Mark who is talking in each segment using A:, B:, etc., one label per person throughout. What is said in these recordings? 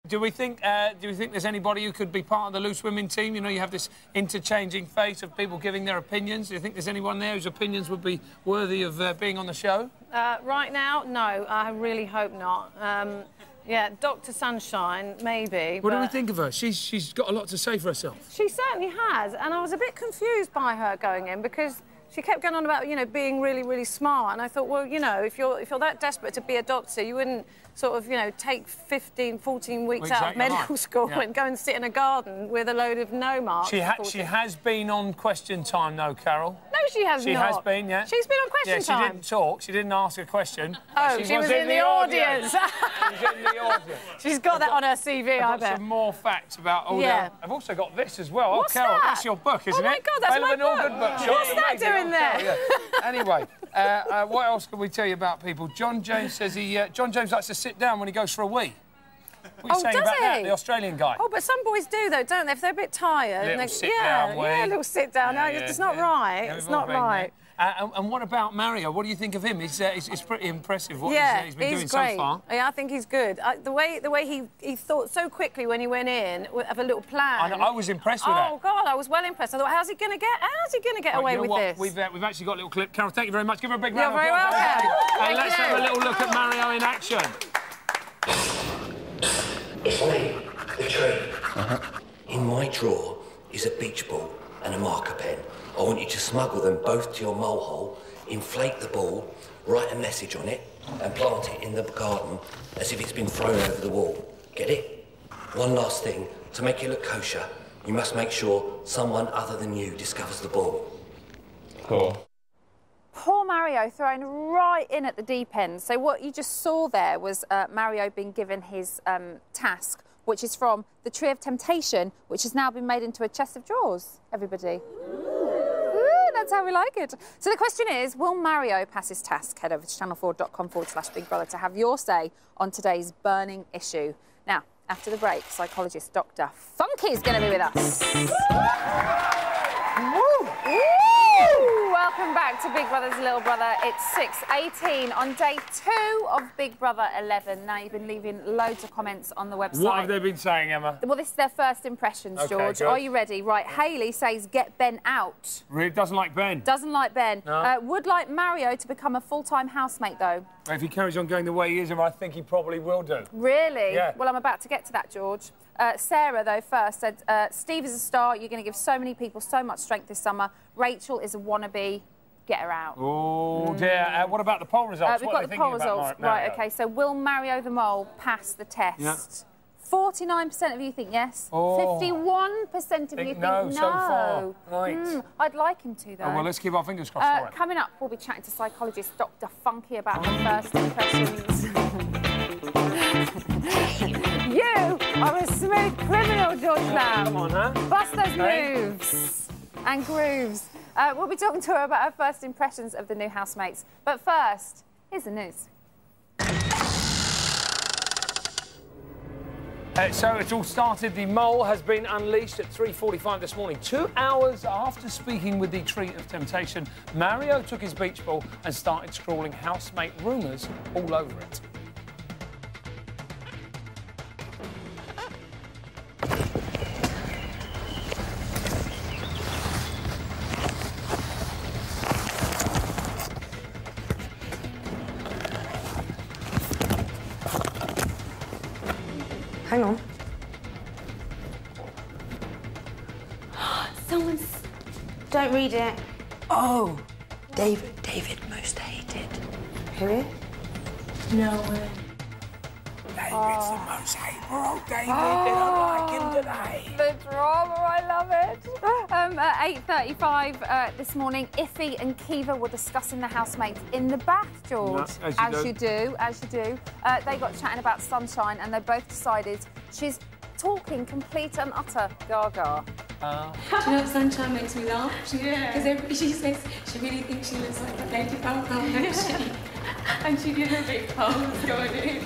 A: Do you think there's anybody who could be part of the loose women team? You know, you have this interchanging face of people giving their opinions. Do you think there's anyone there whose opinions would be worthy of being on the show?
B: Right now, no. I really hope not. Yeah, Dr. Sunshine, maybe.
A: What do we think of her? She's got a lot to say for herself.
B: She certainly has, and I was a bit confused by her going in because she kept going on about, you know, being really, really smart, and I thought, well, you know, if you're that desperate to be a doctor, you wouldn't sort of, you know, take 15, 14 weeks out of medical school and go and sit in a garden with a load of no marks.
A: She has been on Question Time, though, Carol.
B: No, she has not.
A: She has been, yeah.
B: She's been on Question Time.
A: Yeah, she didn't talk. She didn't ask a question.
B: Oh, she was in the audience.
A: She was in the audience.
B: She's got that on her CV, I bet.
A: I've got some more facts about all
B: that.
A: I've also got this as well.
B: What's
A: Carol,
B: that?
A: that's your book, isn't it?
B: Oh, my God, that's my book.
A: All good books.
B: What's that doing there?
A: Yeah. Anyway, what else can we tell you about people? John James says John James likes to sit down when he goes for a wee. What are you saying about that, the Australian guy?
B: Oh, but some boys do, though, don't they? If they're a bit tired.
A: Little sit-down wee.
B: Yeah, a little sit-down. No, it's not right. It's not right.
A: And what about Mario? What do you think of him? He's pretty impressive what he's been doing
B: great.
A: so far.
B: Yeah, I think he's good. The way he thought so quickly when he went in of a little plan.
A: I was impressed with that.
B: Oh God, I was well impressed. I thought, how's he going to get away with this?
A: We've actually got a little clip. Carol, thank you very much. Give her a big round of applause.
B: You're very welcome.
A: And let's have a little look at Mario in action.
C: It's me, the tree. In my drawer is a beach ball and a marker pen. I want you to smuggle them both to your mole hole, inflate the ball, write a message on it, and plant it in the garden as if it's been thrown over the wall. Get it? One last thing, to make it look kosher, you must make sure someone other than you discovers the ball.
A: Cool.
D: Poor Mario thrown right in at the deep end. So what you just saw there was Mario being given his task, which is from the Tree of Temptation, which has now been made into a chest of drawers, everybody. That's how we like it. So the question is, will Mario pass his task? Head over to channel4.com/bigbrother to have your say on today's burning issue. Now, after the break, psychologist Dr. Funky is going to be with us. Woo! Woo! Welcome back to Big Brother's Little Brother. It's 6:18 on day 2 of Big Brother 11. Now, you've been leaving loads of comments on the website.
A: What have they been saying, Emma?
D: Well, this is their first impressions, George.
A: Good.
D: Are you ready? Right, Hayley says, get Ben out.
A: Really? Doesn't like Ben?
D: Doesn't like Ben.
A: No.
D: Would like Mario to become a full-time housemate, though.
A: If he carries on going the way he is, I think he probably will do.
D: Really?
A: Yeah.
D: Well, I'm about to get to that, George. Sarah, though, first said, Steve is a star. You're going to give so many people so much strength this summer. Rachel is a wannabe. Get her out.
A: Oh, dear. What about the poll results?
D: We've got the poll results. Right, OK, so will Mario the Mole pass the test?
A: Yeah.
D: 49% of you think yes.
A: Oh.
D: 51% of you think no.
A: So far. Right.
D: I'd like him to, though.
A: Oh, well, let's keep our fingers crossed for it.
D: Coming up, we'll be chatting to psychologist Dr. Funky about her first impressions. You are a smooth criminal, George Lamb.
A: Come on, huh?
D: Bust those moves and grooves. We'll be talking to her about her first impressions of the new housemates. But first, here's the news.
A: So it all started. The mole has been unleashed at 3:45 this morning. 2 hours after speaking with the Tree of Temptation, Mario took his beach ball and started scrawling housemate rumours all over it.
B: Hang on.
E: Someone's... Don't read it.
C: Oh, David most hated.
B: Who?
E: No way.
C: David's the most hated. Oh, David, they don't like him today.
D: The drama, I love it. At 8:35 this morning, Iffy and Kiva were discussing the housemates in the bath, George.
A: Yeah, as you do.
D: As you do. They got chatting about Sunshine, and they both decided she's talking complete and utter gaga.
E: Do you know what Sunshine makes me laugh? Because she says she really thinks she looks like a Lady Gaga, doesn't she? And she did her big pose going in.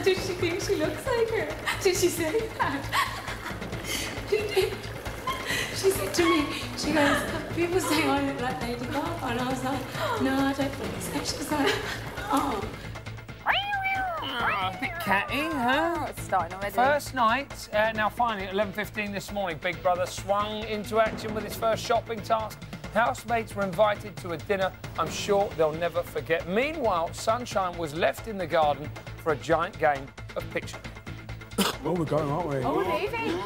E: Did she think she looks like her? Did she say that? She did. She said to me, she goes, people say I look like Lady Gaga, and I was like, no, I don't think so. She was like, oh.
A: a bit catty, huh?
D: Oh, it's starting already.
A: First night, now finally at 11:15 this morning, Big Brother swung into action with his first shopping task. Housemates were invited to a dinner I'm sure they'll never forget. Meanwhile, Sunshine was left in the garden for a giant game of picture.
F: Oh, we're going, aren't we?
D: Oh, leaving.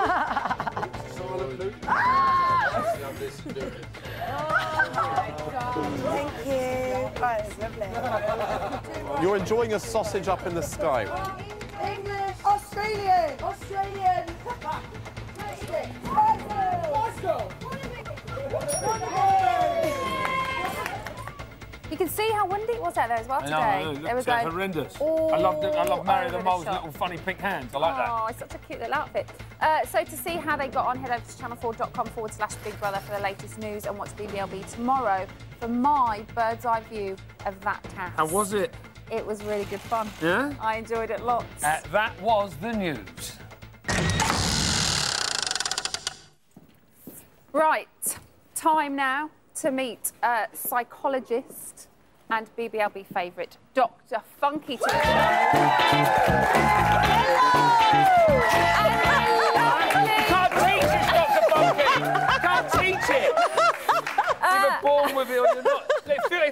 G: Thank you. Oh, it's lovely.
H: You're enjoying a sausage up in the sky.
G: English, Australian, Australian.
D: You can see how windy it was out there as well today.
A: I know,
D: It was
A: like
D: like
A: horrendous.
D: all
A: I love Mary the
D: over
A: Mole's
D: shop.
A: little funny pink hands. I like that.
D: Oh, it's such a cute little outfit. So to see how they got on, head over to channel4.com/Big Brother for the latest news and watch BBLB tomorrow for my bird's eye view of that task.
A: How was it?
D: It was really good fun.
A: Yeah?
D: I enjoyed it lots.
A: That was the news.
D: Right, time now to meet psychologist and BBLB favourite, Dr. Funky to the
A: Can't teach it, Dr. Funky! Can't teach it! You were born with it or you're not.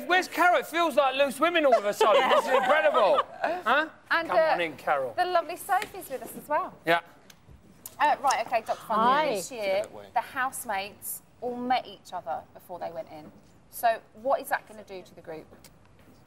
A: Where's Carol? It feels like loose women all of a sudden. This is incredible. Huh?
D: And,
A: Come on in, Carol.
D: The lovely Sophie's with us as well.
A: Yeah.
D: Right, OK, Dr. Funky,
G: Hi.
D: this year the housemates all met each other before they went in. So what is that going to do to the group?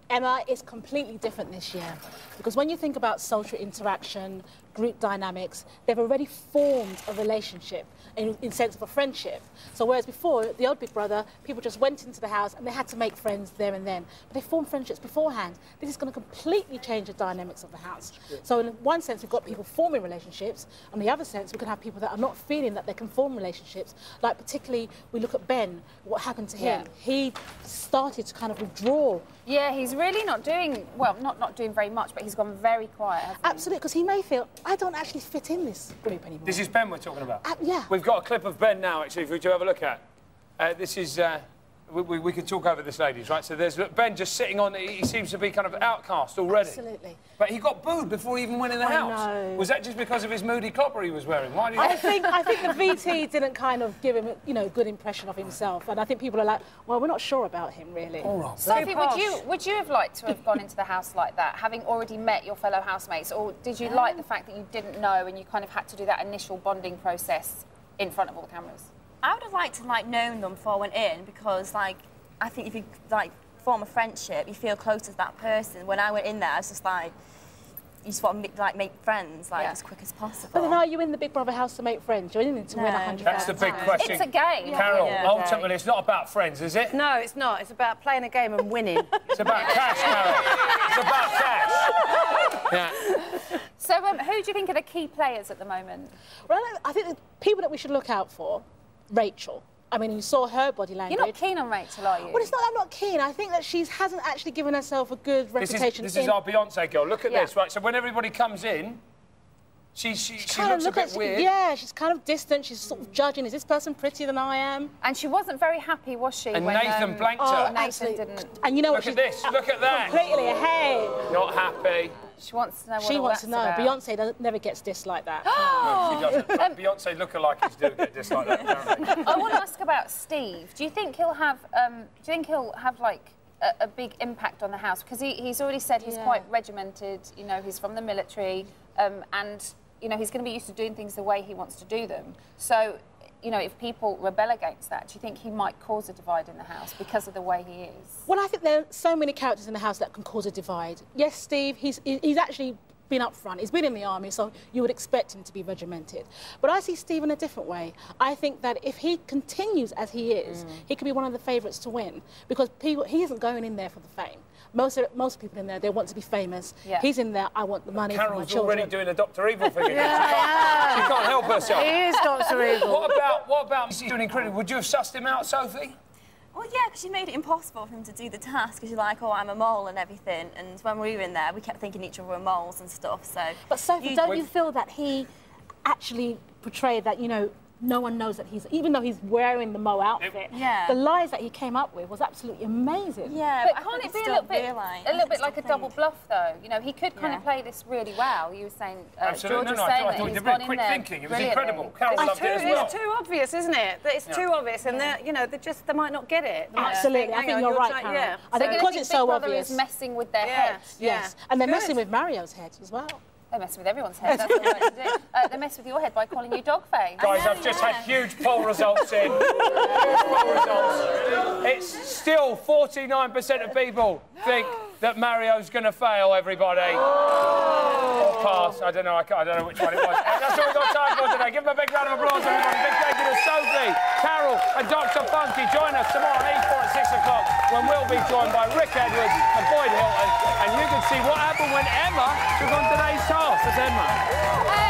I: Emma, it's completely different this year because when you think about social interaction, group dynamics, they've already formed a relationship in sense of a friendship. So whereas before, the old Big Brother, people just went into the house and they had to make friends there and then. But they formed friendships beforehand. This is going to completely change the dynamics of the house. So in one sense, we've got people forming relationships. On the other sense, we can have people that are not feeling that they can form relationships. Like particularly, we look at Ben, what happened to him.
D: Yeah.
I: He started to kind of withdraw.
D: Yeah, he's really not doing, well, not doing very much, but he's gone very quiet, hasn't he?
I: Absolutely, because he may feel, I don't actually fit in this group anymore.
A: This is Ben we're talking about.
I: Yeah.
A: We've got a clip of Ben now, actually, for you to have a look at. This is... we can talk over this, ladies, right? So there's Ben just sitting on... He seems to be kind of outcast already.
I: Absolutely.
A: But he got booed before he even went in the house.
I: know.
A: Was that just because of his moody clopper he was wearing? Why did he...
I: I think the VT didn't kind of give him, a good impression of himself, and I think people are like, well, we're not sure about him really.
A: All right.
D: Sophie, would you have liked to have gone into the house like that, having already met your fellow housemates, or did you like the fact that you didn't know and you kind of had to do that initial bonding process in front of all the cameras?
J: I would have liked to known them before I went in because I think if you form a friendship, you feel close to that person. When I went in there, I was just like, you just want to make friends as quick as possible.
I: But then are you in the Big Brother house to make friends? You're in it to win 100,000.
A: That's the big question.
D: It's a game.
A: Carol,
J: Yeah.
A: ultimately, it's not about friends, is it?
B: No, it's not. It's about playing a game and winning.
A: It's about cash, Carol. It's about cash. Yeah.
D: So who do you think are the key players at the moment?
I: Well, I think the people that we should look out for, Rachel. I mean, you saw her body language.
D: You're not keen on Rachel, are you?
I: Well, it's not that I'm not keen. I think that she hasn't actually given herself a good reputation.
A: This is our Beyonce girl. Look at
D: Yeah.
A: this, right? So when everybody comes in, she looks a bit weird.
I: Yeah, she's kind of distant. She's sort of judging, is this person prettier than I am?
D: And she wasn't very happy, was she?
A: And
D: when,
A: Nathan blanked
I: Oh,
A: her.
D: Nathan
I: absolutely.
D: didn't.
I: And you know
A: Look
I: what?
A: at this. Look at that.
I: Completely, hey.
A: Not happy.
D: She wants to know what
I: She
D: all
I: wants to know.
D: that's about.
I: Beyonce never gets dissed like that.
A: No, she doesn't. But Beyonce lookalikes do get this like that, apparently.
D: I want to ask about Steve. Do you think he'll have? Like a big impact on the house? Because he's already said he's quite regimented. You know, he's from the military, and you know he's going to be used to doing things the way he wants to do them. So, you know, if people rebel against that, do you think he might cause a divide in the house because of the way he is?
I: Well, I think there are so many characters in the house that can cause a divide. Yes, Steve, he's actually been up front. He's been in the army, so you would expect him to be regimented. But I see Steve in a different way. I think that if he continues as he is, he could be one of the favourites to win because he isn't going in there for the fame. Most people in there, they want to be famous.
D: Yeah.
I: He's in there, I want the money for my
A: Carol's
I: children.
A: already doing a Dr. Evil thing again. She can't help herself.
B: He is Dr. Evil.
A: What about he's doing incredible? Would you have sussed him out, Sophie?
J: Well, yeah, because you made it impossible for him to do the task because you're like, oh, I'm a mole and everything. And when we were in there, we kept thinking each other were moles and stuff, so...
I: But Sophie, don't you feel that he actually portrayed that, you know, no one knows that even though he's wearing the Mo outfit, the lies that he came up with was absolutely amazing.
J: Yeah,
D: but can't it be a little bit like a double bluff, though? You know, he could kind of play this really well. You were saying, George was saying
A: I thought he did really quick thinking. It was incredible. Carol loved it as well.
B: It's too obvious, isn't it? It's too obvious, and you know, they might not get it.
I: Absolutely, I think you're right, Carol. I think because it's so obvious.
D: Is messing with their heads.
I: Yes, and they're messing with Mario's head as well.
D: They're messing with everyone's head. That's what they like to do. They mess with your head by calling you dog face.
A: Guys, I've just had huge poll results in. Huge poll results. It's still 49% of people think that Mario's going to fail, everybody. Or pass. I don't know which one it was. That's all we've got time for today. Give them a big round of applause, everybody. Big thank you to Sophie, Carol and Dr. Funky. Join us tomorrow on E4 at 6 o'clock when we'll be joined by Rick Edwards and Boyd Hilton. And you can see what happened when Emma took on today's task. That's Emma.